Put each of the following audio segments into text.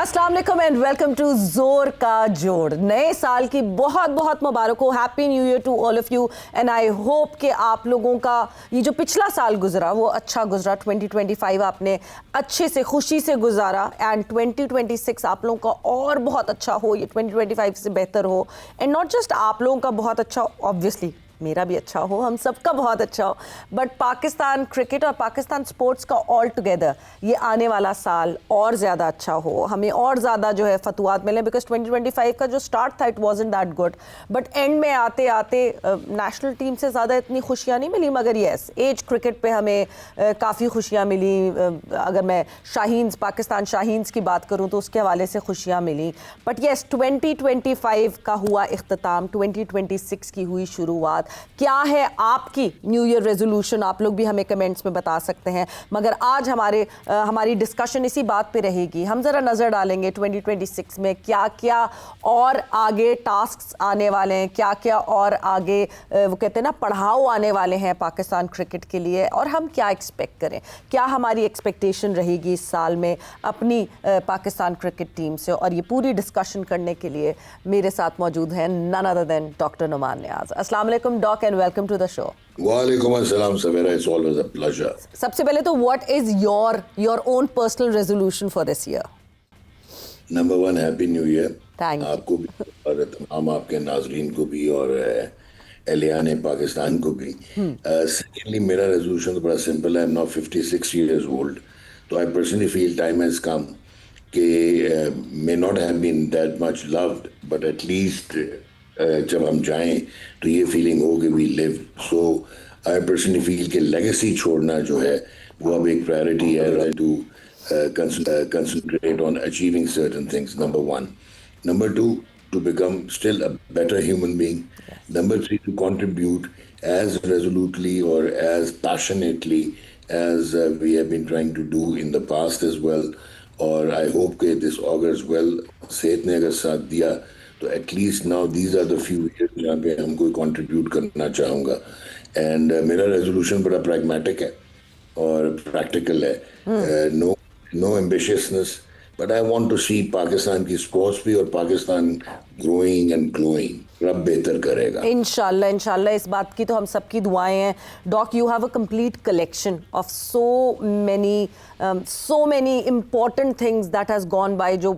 अस्सलाम वालेकुम and welcome to जोर का जोड़। नए साल की बहुत बहुत मुबारक हो। Happy new year to all of you and I hope कि आप लोगों का ये जो पिछला साल गुजरा वो अच्छा गुजरा। 2025 आपने अच्छे से खुशी से गुजारा एंड 2026 आप लोगों का और बहुत अच्छा हो, ये 2025 से बेहतर हो। एंड नॉट जस्ट आप लोगों का बहुत अच्छा, ऑब्वियसली मेरा भी अच्छा हो, हम सबका बहुत अच्छा हो, बट पाकिस्तान क्रिकेट और पाकिस्तान स्पोर्ट्स का ऑल टुगेदर ये आने वाला साल और ज़्यादा अच्छा हो, हमें और ज़्यादा जो है फतवात मिले। बिकॉज 2025 का जो स्टार्ट था it wasn't that good, but and में आते आते नेशनल टीम से ज़्यादा इतनी खुशियाँ नहीं मिली, मगर येस एज क्रिकेट पे हमें काफ़ी खुशियाँ मिली। अगर मैं शाहीन्स, पाकिस्तान शाहीन्स की बात करूँ तो उसके हवाले से खुशियाँ मिली। बट येस 2025 का हुआ इख्तिताम, 2026 की हुई शुरुआत। क्या है आपकी न्यू ईयर रेजोल्यूशन, आप लोग भी हमें कमेंट्स में बता सकते हैं। मगर आज हमारी डिस्कशन इसी बात पे रहेगी। हम ज़रा नज़र डालेंगे 2026 में क्या क्या और आगे टास्क्स आने वाले हैं, क्या क्या और आगे वो कहते हैं ना पढ़ाओ आने वाले हैं पाकिस्तान क्रिकेट के लिए, और हम क्या एक्सपेक्ट करें, क्या हमारी एक्सपेक्टेशन रहेगी इस साल में अपनी पाकिस्तान क्रिकेट टीम से। और ये पूरी डिस्कशन करने के लिए मेरे साथ मौजूद हैं none other than doctor Numan Niaz. अस्सलाम वालेकुम doc and welcome to the show. वालेकुम अस्सलाम Savera, it's always a pleasure. सबसे पहले तो what is your own personal resolution for this year? Number one, happy new year thank आपको भी और तमाम आपके नाजरीन को भी और एहलियान पाकिस्तान को भी। सेकेंडली मेरा रेजोल्यूशन तो बड़ा सिंपल है। I am not 56 years old, तो I personally feel time has come कि may not have been that much loved, but at least जब हम जाएं तो ये फीलिंग हो कि we live. So I personally feel कि लेगेसी छोड़ना जो है वो अब एक प्रायोरिटी है to concentrate on achieving certain things. Number one. Number two, to become still a better human being. Number three, to contribute as resolutely or as passionately as we have been trying to do in the past as well. और I hope कि this augurs well. सेहत ने अगर साथ दिया तो at least now these are the few years जहाँ पे हम कोई कंट्रीब्यूट करना चाहूँगा। एंड मेरा रेजोल्यूशन बड़ा प्रैग्मेटिक है और प्रैक्टिकल है। No ambitiousness, but I want to see Pakistan की स्पोर्ट्स भी और पाकिस्तान ग्रोइंग एंड ग्लोइंग। रब बेहतर करेगा इंशाल्लाह। इंशाल्लाह इस बात की तो हम सबकी दुआएं हैं। Doc, you have a complete collection of so many important things that has gone by, जो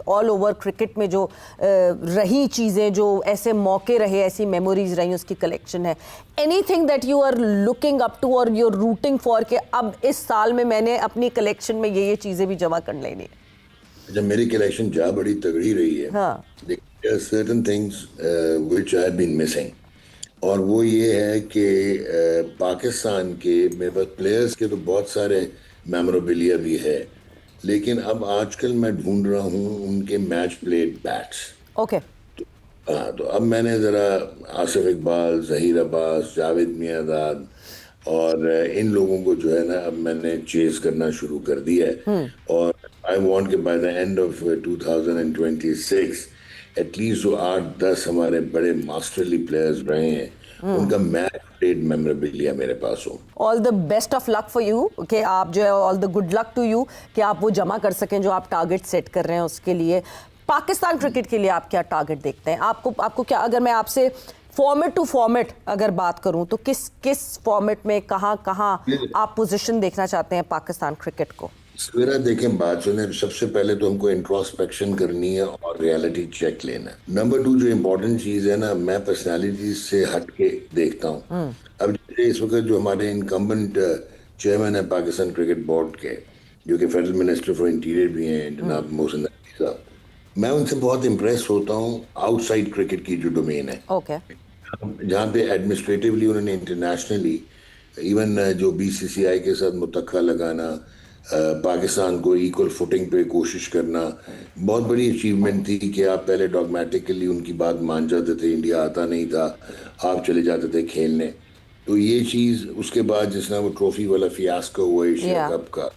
ऑल ओवर क्रिकेट में जो रही चीज़ें, जो ऐसे मौके रहे, ऐसी मेमोरीज रही, उसकी कलेक्शन है। Anything that you are looking up to और यू आर रूटिंग फॉर कि अब इस साल में मैंने अपनी कलेक्शन में ये चीज़ें भी जमा कर लेनी है? जब मेरी कलेक्शन जा बड़ी तगड़ी रही है, हाँ, there are certain things which I have been missing, और वो ये है कि पाकिस्तान के मेरे पास प्लेयर्स के तो बहुत सारे मेमोरेबिलिया भी है, लेकिन अब आजकल मैं ढूंढ रहा हूँ उनके मैच प्लेड बैट्स। ओके। हाँ, तो अब मैंने ज़रा आसिफ इकबाल, ज़हीर अब्बास, जावेद मियांदाद और इन लोगों को जो है ना अब मैंने चेज करना शुरू कर दिया है। और आई वांट कि by the end of 2026 at least वो 8-10 हमारे बड़े मास्टरली प्लेयर्स रहे हैं उनका मैच प्लेड मेमोरेबिलिया मेरे पास हो। All the best of luck for you कि आप जो है, all the good luck to you कि आप वो जमा कर सकें जो आप टारगेट सेट कर रहे हैं उसके लिए। पाकिस्तान क्रिकेट के लिए आप क्या टारगेट देखते हैं? आपको क्या, अगर मैं आपसे फॉर्मेट टू फॉर्मेट अगर बात करूं तो किस फॉर्मेट में कहाँ आप पोजीशन देखना चाहते हैं पाकिस्तान क्रिकेट को? सवेरा देखें, बात सुने, सबसे पहले तो हमको इंट्रोस्पेक्शन करनी है और रियलिटी चेक लेना है। नंबर 2 जो इम्पोर्टेंट चीज है ना, मैं पर्सनालिटी से हट के देखता हूँ। अब जैसे इस वक्त जो हमारे इनकम्बेंट चेयरमैन है पाकिस्तान क्रिकेट बोर्ड के, जो कि फेडरल मिनिस्टर फॉर इंटीरियर भी हैं, जनाब मोहसिन नकवी साहब, मैं उनसे बहुत इम्प्रेस होता हूँ आउटसाइड क्रिकेट की जो डोमेन है। ओके। जहाँ पे एडमिनिस्ट्रेटिवली उन्होंने इंटरनेशनली इवन जो बीसीसीआई के साथ मुतक्का लगाना, पाकिस्तान को इक्वल फुटिंग पे कोशिश करना, बहुत बड़ी अचीवमेंट थी कि आप पहले डॉगमेटिकली उनकी बात मान जाते थे, इंडिया आता नहीं था, आप चले जाते थे खेलने। तो ये चीज़ उसके बाद जिस तरह वो ट्रॉफी वाला फियास्को हुआ एशिया कप का,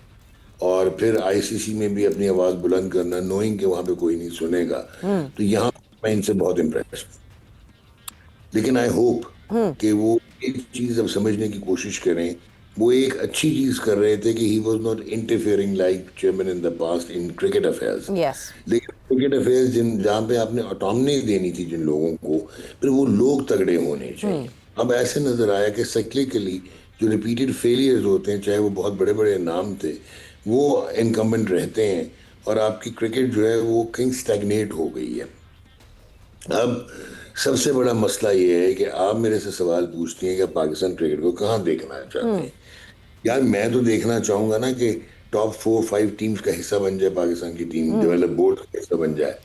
और फिर आईसीसी में भी अपनी आवाज़ बुलंद करना, नोइंग कि वहाँ पे कोई नहीं सुनेगा, तो यहाँ मैं इनसे बहुत इम्प्रेस। लेकिन आई होप कि वो एक चीज़ अब समझने की कोशिश करें वो एक अच्छी चीज कर रहे थे कि he was not interfering like chairman in the past in cricket affairs. Yes, लेकिन क्रिकेट अफेयर्स जिन जहाँ पे आपने ऑटोनॉमी देनी थी जिन लोगों को, फिर वो लोग तगड़े होने चाहिए। अब ऐसे नजर आया कि साइक्लिकली जो रिपीटेड फेलियर्स होते हैं, चाहे वो बहुत बड़े बड़े नाम थे, वो इनकम्बेंट रहते हैं और आपकी क्रिकेट जो है वो कहीं स्टैग्नेट हो गई है। अब सबसे बड़ा मसला ये है कि आप मेरे से सवाल पूछती हैं कि आप पाकिस्तान क्रिकेट को कहाँ देखना चाहते हैं। यार मैं तो देखना चाहूंगा ना कि टॉप 4-5 टीम्स का हिस्सा बन जाए, पाकिस्तान की टीम डेवलप बोर्ड का हिस्सा बन जाए।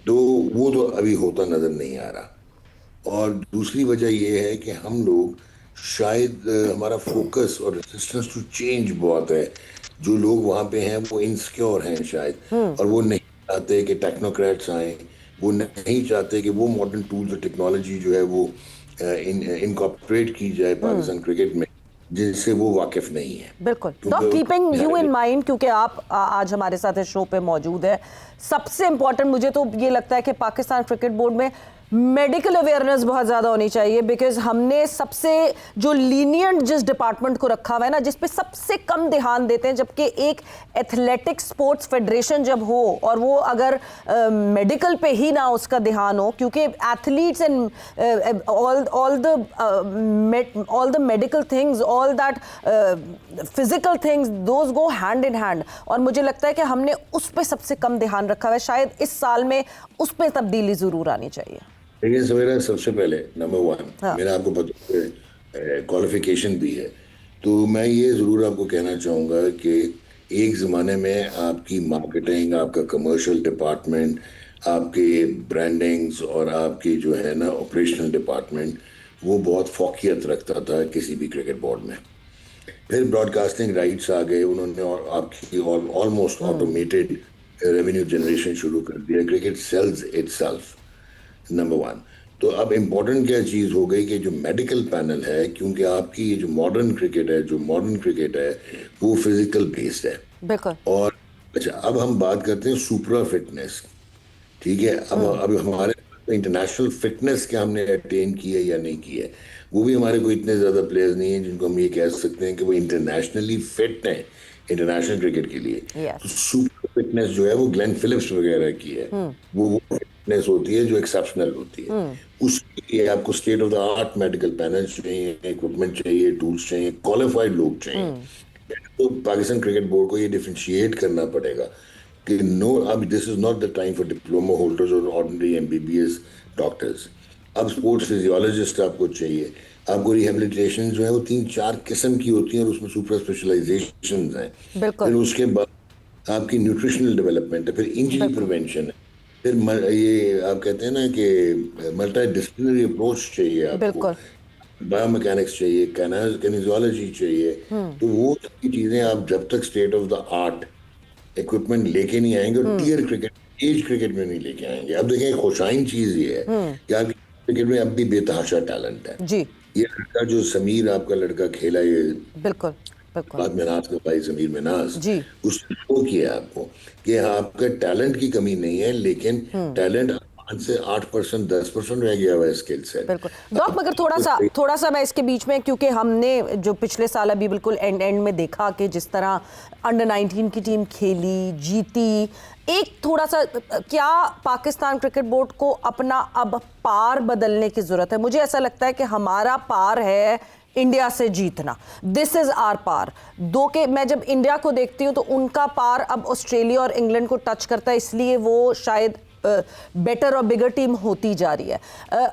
तो वो तो अभी होता नजर नहीं आ रहा। और दूसरी वजह ये है कि हम लोग शायद हमारा फोकस और रेजिस्टेंस टू चेंज बहुत है। जो लोग वहाँ पे हैं वो इनसिक्योर हैं शायद, और वो नहीं चाहते कि टेक्नोक्रेट्स आए। वो नहीं चाहते कि वो मॉडर्न टूल्स और टेक्नोलॉजी जो है वो इनकॉर्पोरेट की जाए पाकिस्तान क्रिकेट में, जिनसे वो वाकिफ नहीं है। बिल्कुल। क्योंकि doc, keeping you in mind, क्योंकि आप आज हमारे साथ इस शो पे मौजूद है, सबसे इंपॉर्टेंट मुझे तो ये लगता है कि पाकिस्तान क्रिकेट बोर्ड में मेडिकल अवेयरनेस बहुत ज़्यादा होनी चाहिए, बिकॉज हमने सबसे जो लीनियंट जिस डिपार्टमेंट को रखा हुआ है ना, जिस पे सबसे कम ध्यान देते हैं, जबकि एक एथलेटिक स्पोर्ट्स फेडरेशन जब हो और वो अगर मेडिकल पे ही ना उसका ध्यान हो, क्योंकि athletes and all the medical things, all that physical things, those go hand in hand. और मुझे लगता है कि हमने उस पे सबसे कम ध्यान रखा हुआ है। शायद इस साल में उस पे तब्दीली ज़रूर आनी चाहिए। लेकिन सवेरा सबसे पहले नंबर 1, हाँ। मेरा आपको पता है क्वालिफिकेशन भी है। तो मैं ये ज़रूर आपको कहना चाहूँगा कि एक ज़माने में आपकी मार्केटिंग, आपका कमर्शियल डिपार्टमेंट, आपके ब्रांडिंग्स और आपकी जो है ना ऑपरेशनल डिपार्टमेंट, वो बहुत फोकियत रखता था किसी भी क्रिकेट बोर्ड में। फिर ब्रॉडकास्टिंग राइट्स आ गए, उन्होंने और आपकी ऑलमोस्ट ऑटोमेटेड रेवेन्यू जनरेशन शुरू कर दिया। Cricket sells itself, number 1। तो अब इम्पोर्टेंट क्या चीज़ हो गई कि जो मेडिकल पैनल है, क्योंकि आपकी ये जो मॉडर्न क्रिकेट है वो फिजिकल बेस्ड है। बिल्कुल। और अच्छा, अब हम बात करते हैं सुपरा फिटनेस। ठीक है, अब हमारे इंटरनेशनल फिटनेस क्या हमने अटेन की है या नहीं की है, वो भी हमारे को इतने ज़्यादा प्लेयर्स नहीं हैं जिनको हम ये कह सकते हैं कि वो इंटरनेशनली फिट हैं इंटरनेशनल क्रिकेट के लिए। Yes. तो सुपर फिटनेस जो है वो ग्लेन फिलिप्स वगैरह की है। वो फिटनेस होती है जो एक्सेप्शनल होती है। उसके लिए आपको state of the art medical panel चाहिए, इक्विपमेंट चाहिए, टूल्स चाहिए, क्वालिफाइड लोग चाहिए। तो पाकिस्तान क्रिकेट बोर्ड को ये डिफरेंशिएट करना पड़ेगा कि नो, अब this is not the time for diploma holders और ऑर्डिनरी एमबीबीएस डॉक्टर्स। अब स्पोर्ट्स फिजियोलॉजिस्ट आपको चाहिए। आपको रिहेबिलिटेशन जो है वो 3-4 किस्म की होती हैं और उसमें सुपर स्पेशलाइजेशन हैं। बिल्कुल। फिर उसके बाद आपकी न्यूट्रिशनल डेवलपमेंट है, फिर इंजरी प्रिवेंशन है, फिर ये आप कहते हैं ना कि मल्टी डिसिप्लिनरी अप्रोच चाहिए आपको, बिल्कुल। बायोमैकेनिक्स चाहिए, कैनेजोलॉजी चाहिए। तो वो सारी चीजें आप जब तक state of the art equipment लेके नहीं आएंगे और टीयर क्रिकेट, एज क्रिकेट में नहीं लेके आएंगे। अब देखिए, खुशाइन चीज ये है कि आपकी क्रिकेट में अब भी बेतहाशा टैलेंट है। जी। ये लड़का जो समीर आपका लड़का खेला, ये बिल्कुल। बिल्कुल। बाद मिनाज का भाई समीर मिनाज, जी। उसने शो किया आपको कि आपका टैलेंट की कमी नहीं है, लेकिन टैलेंट 5 से 8%, 10% रह गया हुआ है स्किल सेट। बिल्कुल। डॉक, मगर थोड़ा सा मैं इसके बीच में, क्योंकि हमने जो पिछले साल अभी बिल्कुल एंड में देखा कि जिस तरह अंडर 19 की टीम खेली, जीती, एक थोड़ा सा, क्या पाकिस्तान क्रिकेट बोर्ड को अपना अब पार बदलने की जरूरत है? मुझे ऐसा लगता है कि हमारा पार है इंडिया से जीतना। दिस इज आर पार। दो के मैं जब इंडिया को देखती हूँ तो उनका पार अब ऑस्ट्रेलिया और इंग्लैंड को टच करता है, इसलिए वो शायद बेटर और बिगर टीम होती जा रही है।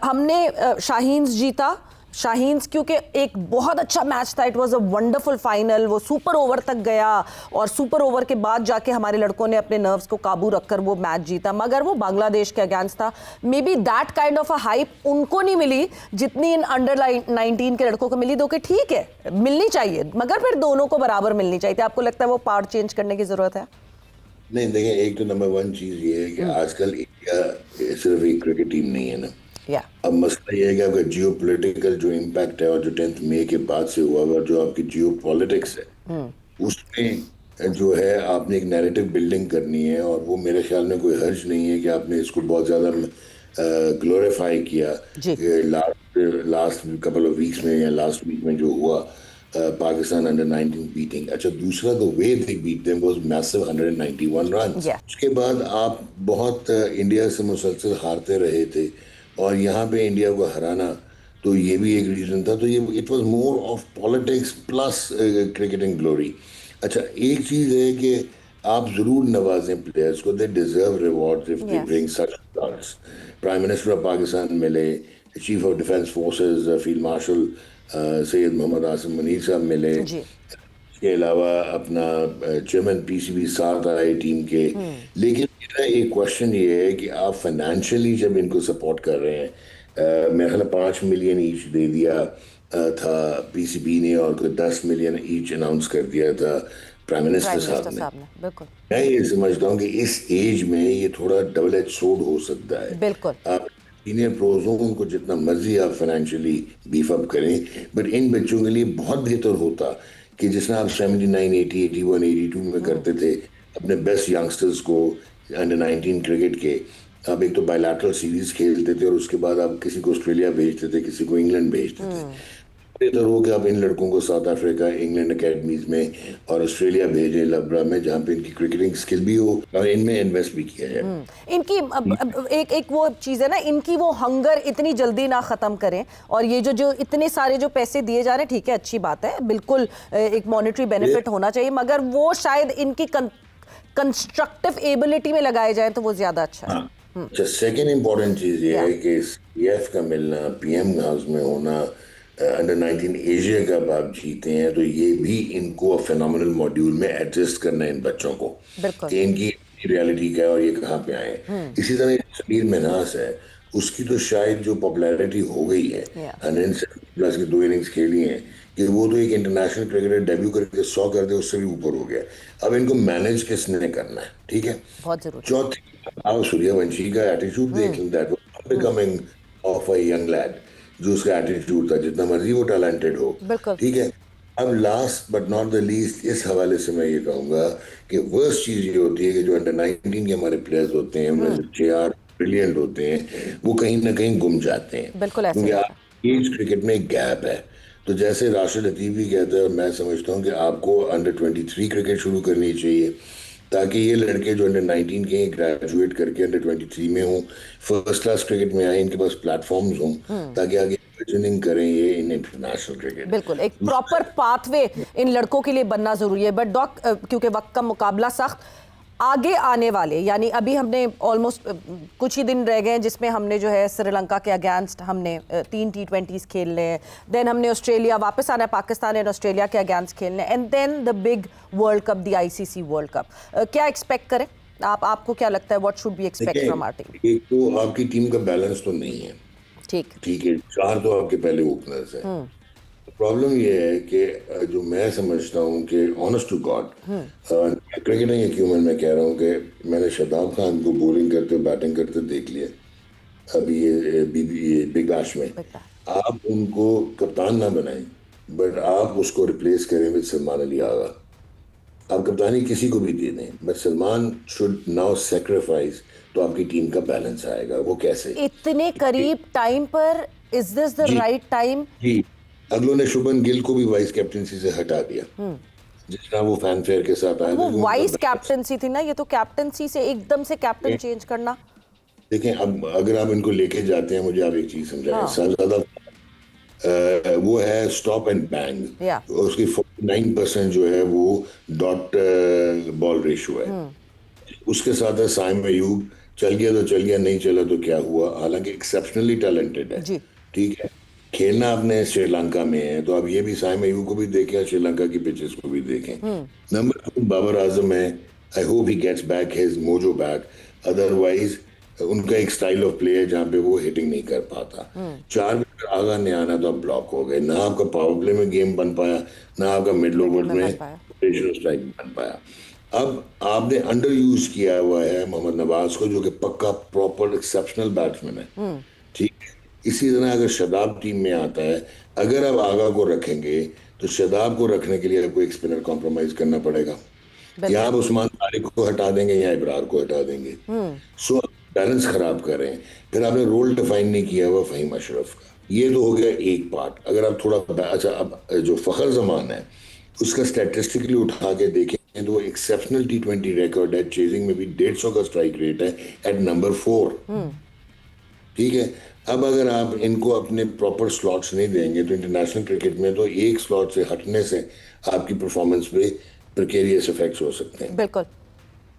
हमने शाहीन्स जीता, शाहीन्स क्योंकि एक बहुत अच्छा मैच था, it was a wonderful final, वो सुपर ओवर तक गया और सुपर ओवर के बाद जाके हमारे लड़कों ने अपने नर्व्स को काबू रखकर वो मैच जीता, मगर वो बांग्लादेश के अगेंस्ट था। May be that kind of a hype उनको नहीं मिली जितनी इन अंडर 19 के लड़कों को मिली। दो के ठीक है, मिलनी चाहिए, मगर फिर दोनों को बराबर मिलनी चाहिए थी। आपको लगता है वो पार्ट चेंज करने की जरूरत है? नहीं, देखिए, एक तो नंबर 1 चीज ये है कि आजकल इंडिया सिर्फ एक क्रिकेट टीम नहीं है ना। अब मसला ये है कि आपका जियो पोलिटिकल जो इम्पैक्ट है और जो 10 मई के बाद से हुआ और जो आपकी जियो पॉलिटिक्स है, उसमें जो है आपने एक नैरेटिव बिल्डिंग करनी है। और वो मेरे ख्याल में कोई हर्ज नहीं है कि आपने इसको बहुत ज़्यादा ग्लोरीफाई किया। लास्ट कपल ऑफ वीक्स में या लास्ट वीक में जो हुआ, Pakistan under 19 beating. अच्छा दूसरा the way they beat them was massive 191 runs. Yeah. उसके बाद आप बहुत इंडिया से मुसलसल हारते रहे थे और यहाँ पे इंडिया को हराना तो ये भी एक रीजन था तो ये it was more of politics plus cricketing glory. अच्छा एक चीज है कि आप जरूर नवाजें प्लेयर्स को. They deserve rewards if they Yes. Bring such results. Prime minister of Pakistan मिले, chief of defence forces field marshal Syed Mohammad Asim Munir sahab मिले. जी. इसके अलावा अपना चेयरमैन पीसीबी साथ आए टीम के. लेकिन मेरा एक क्वेश्चन ये है कि आप फाइनेंशियली जब इनको सपोर्ट कर रहे हैं, मेरा ख्याल 5 मिलियन ईच दे दिया था पीसीबी ने और कोई 10 मिलियन ईच अनाउंस कर दिया था प्राइम मिनिस्टर प्राइम साहब मिनिस्टर ने. साहब ने बिल्कुल मैं ये समझता हूँ कि इस एज में ये थोड़ा डबल एज सोर्ड हो सकता है. बिल्कुल. आप सीनियर प्रोज हो, उनको जितना मर्जी आप फाइनेंशियली बीफ अप करें, बट इन बच्चों के लिए बहुत बेहतर होता कि जिसना आप 79, 80, 81, 82 में करते थे अपने बेस्ट यंगस्टर्स को अंडर 19 क्रिकेट के. आप एक तो बायलैटरल सीरीज खेलते थे और उसके बाद आप किसी को ऑस्ट्रेलिया भेजते थे, किसी को इंग्लैंड भेजते थे. बेहतर हो कि आप इन लड़कों को साउथ अफ्रीका, इंग्लैंड अकेडमीज में और ऑस्ट्रेलिया भेजें, लब्रा में, जहाँ पे इनकी क्रिकेटिंग स्किल भी हो और इनमें इन्वेस्ट भी किया जाए. इनकी एक वो चीज़ है ना, इनकी वो हंगर इतनी जल्दी ना ख़त्म करें. और ये जो इतने सारे जो पैसे दिए जा रहे हैं, ठीक है, अच्छी बात है, बिल्कुल एक मॉनेटरी बेनिफिट होना चाहिए, मगर वो शायद इनकी कंस्ट्रक्टिव एबिलिटी में लगाए जाए तो वो ज़्यादा अच्छा है. अच्छा सेकेंड इम्पोर्टेंट चीज़ ये है कि सीएफ का मिलना, पीएम हाउस में होना, अंडर 19 एशिया कप आप जीते हैं तो ये भी इनको फिनोमिनल मॉड्यूल में एडजस्ट करना है इन बच्चों को बिल्कुल. कि इनकी रियलिटी क्या है और ये कहाँ पे आए. इसी तरह समीर मिन्हास है, उसकी तो शायद जो पॉपुलैरिटी हो गई है, 170+ की 2 इनिंग्स खेली हैं, कि वो तो एक इंटरनेशनल क्रिकेटर डेब्यू करके 100 कर दे, उससे भी ऊपर हो गया. अब इनको मैनेज किसने करना है, ठीक है. बहुत जरूरी. चौथी आप सूर्यवंशी का एटीट्यूड देख लें, that was becoming of a young lead, जो उसका एटीट्यूड था, जितना मर्जी वो टैलेंटेड हो, बिल्कुल. ठीक है. अब last but not the least इस हवाले से मैं ये कहूंगा कि वर्स्ट चीज ये होती है कि जो अंडर 19 के हमारे प्लेयर्स होते हैं, उनमें से 6 ब्रिलियंट होते हैं, वो कहीं ना कहीं गुम जाते हैं. बिल्कुल ऐसे क्योंकि ही आप एज क्रिकेट में एक गैप है. तो जैसे राशिद लतीफ भी कहते हैं और मैं समझता हूँ कि आपको अंडर 23 क्रिकेट शुरू करनी चाहिए ताकि ये लड़के जो अंडर 19 के ग्रेजुएट करके अंडर 23 में हों, फर्स्ट क्लास क्रिकेट में आए, इनके पास प्लेटफॉर्म्स हों ताकि आगे ट्रेनिंग करें ये इन इंटरनेशनल क्रिकेट. बिल्कुल एक प्रॉपर पाथवे इन लड़कों के लिए बनना जरूरी है. बट क्योंकि वक्त का मुकाबला सख्त, आगे आने वाले यानी अभी हमने ऑलमोस्ट कुछ ही दिन रह गए हैं जिसमें हमने जो है श्रीलंका के अगेंस्ट हमने 3 T20s खेलने हैं, देन हमने ऑस्ट्रेलिया वापस आना है, पाकिस्तान एंड ऑस्ट्रेलिया के अगेंस्ट खेलने, and then the big world cup, the ICC world cup. क्या एक्सपेक्ट करें आपको क्या लगता है, what should be expect from our team? एक तो आपकी टीम का बैलेंस तो नहीं है, ठीक है. 4 तो आपके पहले ओपनर्स हैं. प्रॉब्लम ये है कि जो मैं समझता हूँ कि honest to God cricketing acumen में कह रहा हूँ कि मैंने शादाब खान को बॉलिंग करते बैटिंग करते देख लिया अभी ये बिग बैश में. आप उनको कप्तान ना बनाएं, बट आप उसको रिप्लेस करें विद सलमान अली आगा. आप कप्तानी किसी को भी दे दें, but Salman should now sacrifice, तो आपकी टीम का बैलेंस आएगा. वो कैसे? इतने करीब टाइम पर, is this the right time? जी, अगलों ने शुभन गिल को भी वाइस कैप्टनसी से हटा दिया, जिस तरह वो फैनफेयर के साथ आया. वो वाइस कैप्टनसी थी ना, ये तो कैप्टनसी से एकदम से कैप्टन चेंज करना. देखें, अब अगर आप इनको लेके जाते हैं, मुझे आप एक चीज समझाएं. ज्यादा वो है स्टॉप एंड बैंग, उसकी 49% जो है वो डॉट बॉल रेशियो है. उसके साथ है साइम अयूब, चल गया तो चल गया, नहीं चला तो क्या हुआ, हालांकि एक्सेप्शनली टैलेंटेड है, ठीक है. खेलना आपने श्रीलंका में है तो आप ये भी साइम अयूब को भी देखें, श्रीलंका की पिचेस को भी देखें. नंबर 2 बाबर आजम है. I hope he gets back his mojo back, otherwise उनका एक स्टाइल ऑफ प्ले है जहाँ पे वो हिटिंग नहीं कर पाता. 4 में आगा ने आना तो आप ब्लॉक हो गए, ना आपका पावर प्ले में गेम बन पाया, ना आपका मिडल ओवर में स्ट्राइक बन पाया. अब आपने अंडर यूज किया हुआ है मोहम्मद नवाज को, जो कि पक्का प्रॉपर एक्सेप्शनल बैट्समैन है, ठीक है. इसी तरह अगर शदाब टीम में आता है, अगर आप आगा को रखेंगे तो शदाब को रखने के लिए आपको एक स्पिनर कॉम्प्रोमाइज करना पड़ेगा. या आप उस्मान तारिक को हटा देंगे या इब्रार को हटा देंगे. सो बैलेंस खराब कर रहे हैं। फिर आपने रोल डिफाइन नहीं किया हुआ फहीम अशरफ का। ये तो हो गया एक पार्ट। अगर आप थोड़ा अच्छा, अब जो फखर जमान है उसका स्टैटिस्टिकली उठा के देखें तो एक्सेप्शनल T20 रिकॉर्ड है, चेजिंग में भी 150 का स्ट्राइक रेट है एट नंबर 4। ठीक है। अब अगर आप इनको अपने प्रॉपर स्लॉट्स नहीं देंगे तो इंटरनेशनल क्रिकेट में तो एक स्लॉट से हटने से आपकी परफॉर्मेंस पे प्रिकेरियस इफेक्ट्स हो सकते हैं। बिल्कुल।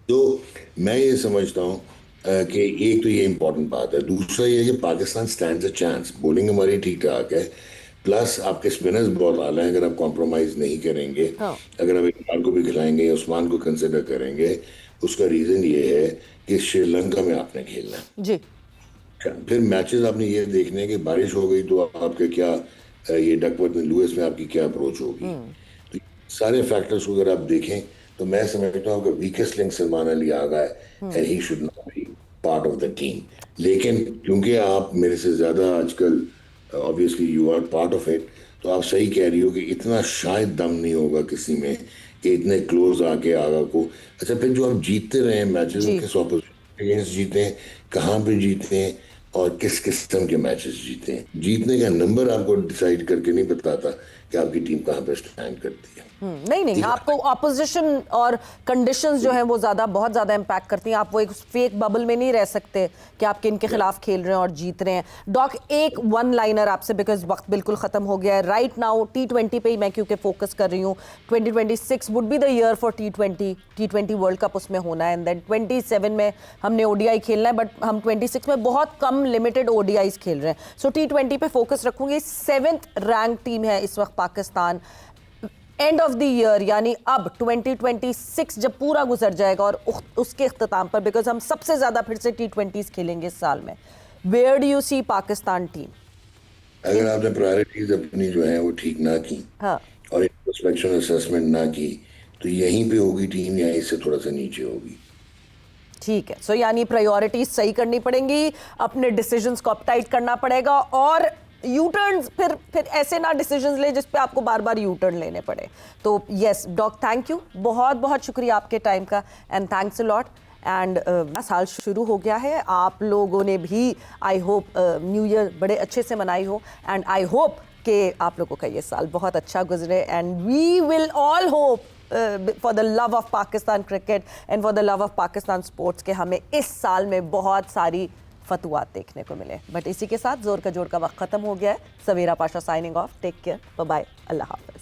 तो मैं ये समझता हूँ कि एक तो ये इम्पोर्टेंट बात है। दूसरा ये है कि Pakistan stands a chance, bowling हमारी ठीक ठाक है, प्लस आपके स्पिनर्स बहुत आला हैं। अगर आप कॉम्प्रोमाइज नहीं करेंगे, हाँ अगर आप इकबाल को भी खिलाएंगे, उस्मान को कंसिडर करेंगे, उसका रीज़न ये है कि श्रीलंका में आपने खेलना है। जी। फिर मैचेस आपने ये देखने हैं कि बारिश हो गई तो आपके क्या ये डकवर्थ में लुइस में आपकी क्या अप्रोच होगी। तो सारे फैक्टर्स को अगर आप देखें तो मैं समझता हूँ कि वीकेस्ट लिंक सलमान अली आ गया है and he should not be part of the team. लेकिन क्योंकि आप मेरे से ज्यादा आजकल obviously you are part of it, तो आप सही कह रही हो कि इतना शायद दम नहीं होगा किसी में कि इतने क्लोज आके आगा को। अच्छा, फिर जो आप जीतते रहे मैचेस, जी। किस ऑपोजिशन अगेंस्ट जीते हैं, कहाँ पे जीते हैं और किस किस्म के मैचेस जीते हैं। जीतने का नंबर आपको डिसाइड करके नहीं बताता कि आपकी टीम कहाँ पे स्टैंड करती है। नहीं नहीं, आपको ऑपोजिशन और कंडीशंस जो हैं वो बहुत ज़्यादा इम्पैक्ट करती हैं। आप वो एक फेक बबल में नहीं रह सकते कि आप किन के खिलाफ खेल रहे हैं और जीत रहे हैं। डॉक, एक वन लाइनर आपसे, बिकॉज वक्त बिल्कुल ख़त्म हो गया है राइट नाउ। T20 पे ही मैं क्योंकि फोकस कर रही हूँ। 2026 would be the year for T20 world cup उसमें होना है, एंड देन 27 में हमने ODI खेलना है, बट हम 26 में बहुत कम लिमिटेड ODIs खेल रहे हैं। सो T20 पे फोकस रखूंगी। 7th रैंक टीम है इस वक्त Pakistan. End of the year यानी अब 2026 जब पूरा गुजर जाएगा और उसके इख्तिताम पर, बिकॉज हम सबसे ज्यादा फिर से T20s खेलेंगे इस साल में, where do you see Pakistan team? अगर आपने प्रायोरिटीज अपनी जो है वो ठीक ना की हाँ और इंट्रोस्पेक्शन असेसमेंट ना की तो यहीं पे होगी टीम या इससे थोड़ा सा नीचे होगी। ठीक है। सो यानी प्रायोरिटीज सही करनी पड़ेंगी, अपने डिसीजंस को अपटाइट करना पड़ेगा, और यू टर्न फिर ऐसे ना डिसीजंस ले जिस पे आपको बार बार यू टर्न लेने पड़े। तो यस डॉक, थैंक यू, बहुत बहुत शुक्रिया आपके टाइम का, and thanks a lot. And साल शुरू हो गया है, आप लोगों ने भी आई होप न्यू ईयर बड़े अच्छे से मनाई हो, एंड आई होप कि आप लोगों का ये साल बहुत अच्छा गुजरे, and we will all hope for the love of Pakistan cricket and for the love of Pakistan sports के हमें इस साल में बहुत सारी फतुआत देखने को मिले। बट इसी के साथ जोर का जोड़ का वक्त खत्म हो गया है। Savera Pasha signing off. Take care, bye bye, अल्लाह हाफिज।